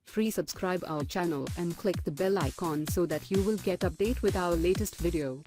free. Subscribe our channel and click the bell icon so that you will get update with our latest video.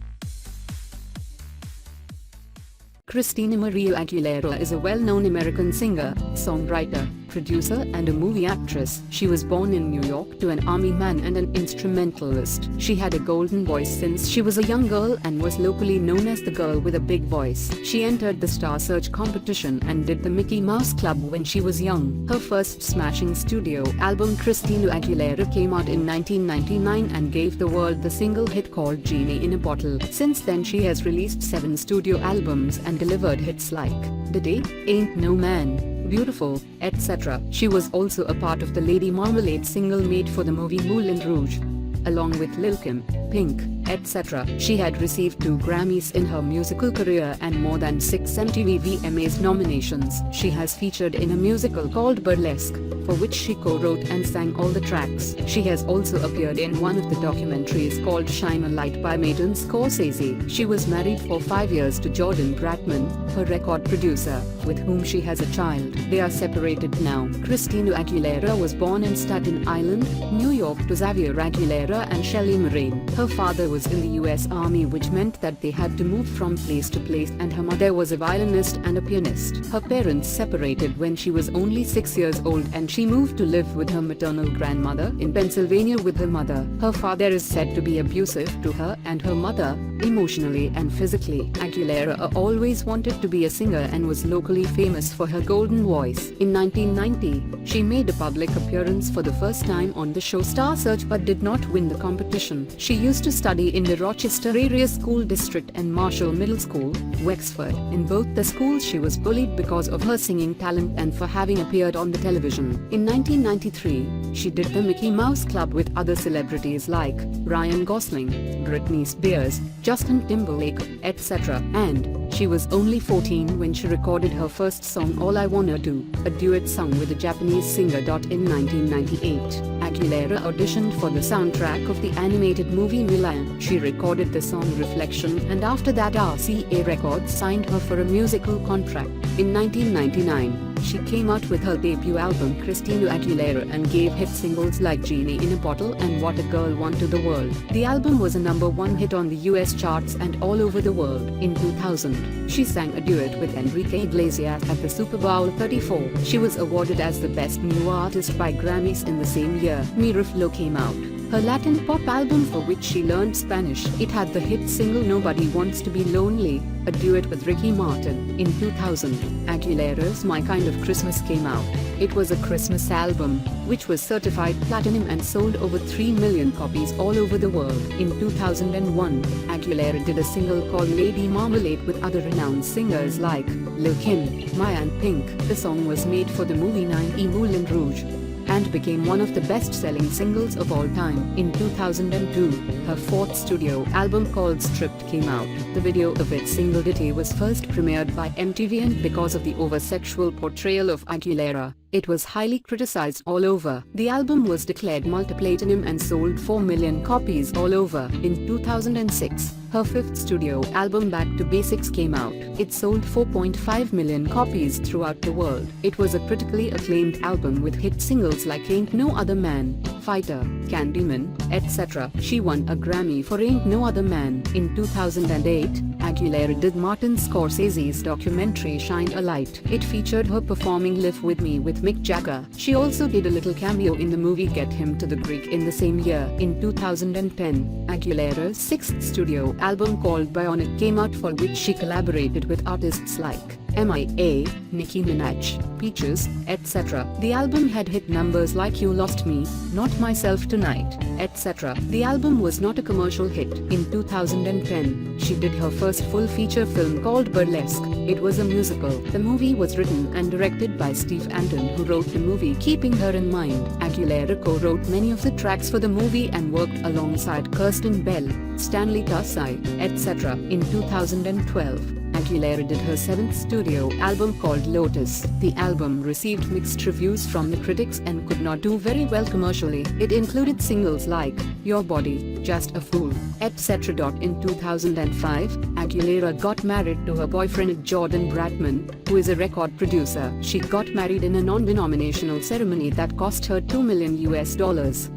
Christina Maria Aguilera is a well-known American singer, songwriter, producer and a movie actress. She was born in New York to an army man and an instrumentalist. She had a golden voice since she was a young girl and was locally known as the girl with a big voice. She entered the Star Search competition and did the Mickey Mouse Club when she was young. Her first smashing studio album Christina Aguilera came out in 1999 and gave the world the single hit called Genie in a Bottle. Since then she has released 7 studio albums and delivered hits like The Day, Ain't No Man, Beautiful, etc. She was also a part of the Lady Marmalade single made for the movie Moulin Rouge. Along with Lil Kim, Pink, etc. She had received 2 Grammys in her musical career and more than 6 MTV VMAs nominations. She has featured in a musical called Burlesque, for which she co-wrote and sang all the tracks. She has also appeared in one of the documentaries called Shine a Light by Martin Scorsese. She was married for 5 years to Jordan Bratman, her record producer, with whom she has a child. They are separated now. Christina Aguilera was born in Staten Island, New York to Xavier Aguilera and Shelley Moraine. Her father was in the US Army, which meant that they had to move from place to place, and her mother was a violinist and a pianist. Her parents separated when she was only 6 years old and she moved to live with her maternal grandmother in Pennsylvania with her mother. Her father is said to be abusive to her and her mother, emotionally and physically. Aguilera always wanted to be a singer and was locally famous for her golden voice. In 1990, she made a public appearance for the first time on the show Star Search but did not win the competition. She used to study in the Rochester area school district and Marshall Middle School, Wexford. In both the schools she was bullied because of her singing talent and for having appeared on the television. In 1993, she did the Mickey Mouse Club with other celebrities like Ryan Gosling, Britney Spears, Justin Timberlake, etc. And she was only 14 when she recorded her first song All I Wanna Do, a duet sung with a Japanese singer. In 1998, Aguilera auditioned for the soundtrack of the animated movie Mulan. She recorded the song Reflection and after that RCA Records signed her for a musical contract. In 1999, she came out with her debut album Christina Aguilera and gave hit singles like Genie in a Bottle and What a Girl Want to the World. The album was a #1 hit on the US charts and all over the world. In 2000, she sang a duet with Enrique Iglesias at the Super Bowl 34. She was awarded as the Best New Artist by Grammys in the same year. Mi Reflo came out, her Latin pop album for which she learned Spanish. It had the hit single Nobody Wants to Be Lonely, a duet with Ricky Martin. In 2000, Aguilera's My Kind of Christmas came out. It was a Christmas album, which was certified platinum and sold over 3 million copies all over the world. In 2001, Aguilera did a single called Lady Marmalade with other renowned singers like Lil Kim, Maya and Pink. The song was made for the movie 9 Moulin Rouge and became one of the best-selling singles of all time. In 2002, her 4th studio album called Stripped came out. The video of its single Ditty was first premiered by MTV and because of the over-sexual portrayal of Aguilera, it was highly criticized all over. The album was declared multi-platinum and sold 4 million copies all over. In 2006, her 5th studio album Back to Basics came out. It sold 4.5 million copies throughout the world. It was a critically acclaimed album with hit singles like Ain't No Other Man, Fighter, Candyman, etc. She won a Grammy for Ain't No Other Man. In 2008, Aguilera did Martin Scorsese's documentary Shine a Light. It featured her performing Live With Me with Mick Jagger. She also did a little cameo in the movie Get Him to the Greek in the same year. In 2010, Aguilera's 6th studio album called Bionic came out, for which she collaborated with artists like MIA, Nicki Minaj, Peaches, etc. The album had hit numbers like You Lost Me, Not Myself Tonight, etc. The album was not a commercial hit. In 2010, she did her first full-feature film called Burlesque. It was a musical. The movie was written and directed by Steve Anton, who wrote the movie keeping her in mind. Aguilera co-wrote many of the tracks for the movie and worked alongside Kirsten Bell, Stanley Tucci, etc. In 2012, Aguilera did her seventh studio album called Lotus. The album received mixed reviews from the critics and could not do very well commercially. It included singles like Your Body, Just a Fool, etc. In 2005, Aguilera got married to her boyfriend Jordan Bratman, who is a record producer. She got married in a non-denominational ceremony that cost her $2 million.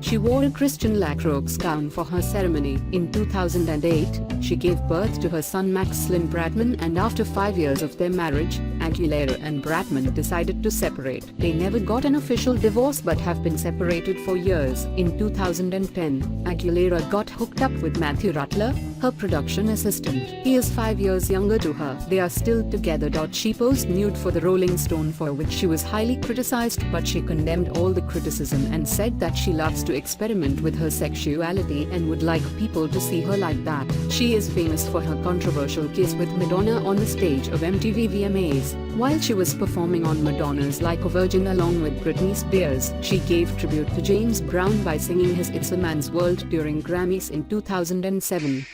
She wore a Christian Lacroix gown for her ceremony. In 2008, she gave birth to her son Max Lynn Bratman, and after 5 years of their marriage, Aguilera and Bratman decided to separate. They never got an official divorce but have been separated for years. In 2010, Aguilera got hooked up with Matthew Rutler, her production assistant. He is 5 years younger to her. They are still together. She posed nude for the Rolling Stone, for which she was highly criticized, but she condemned all the criticism and said that she loves to experiment with her sexuality and would like people to see her like that. She is famous for her controversial kiss with Madonna on the stage of MTV VMAs. While she was performing on Madonna's Like a Virgin along with Britney Spears, she gave tribute to James Brown by singing his It's a Man's World during Grammys in 2007.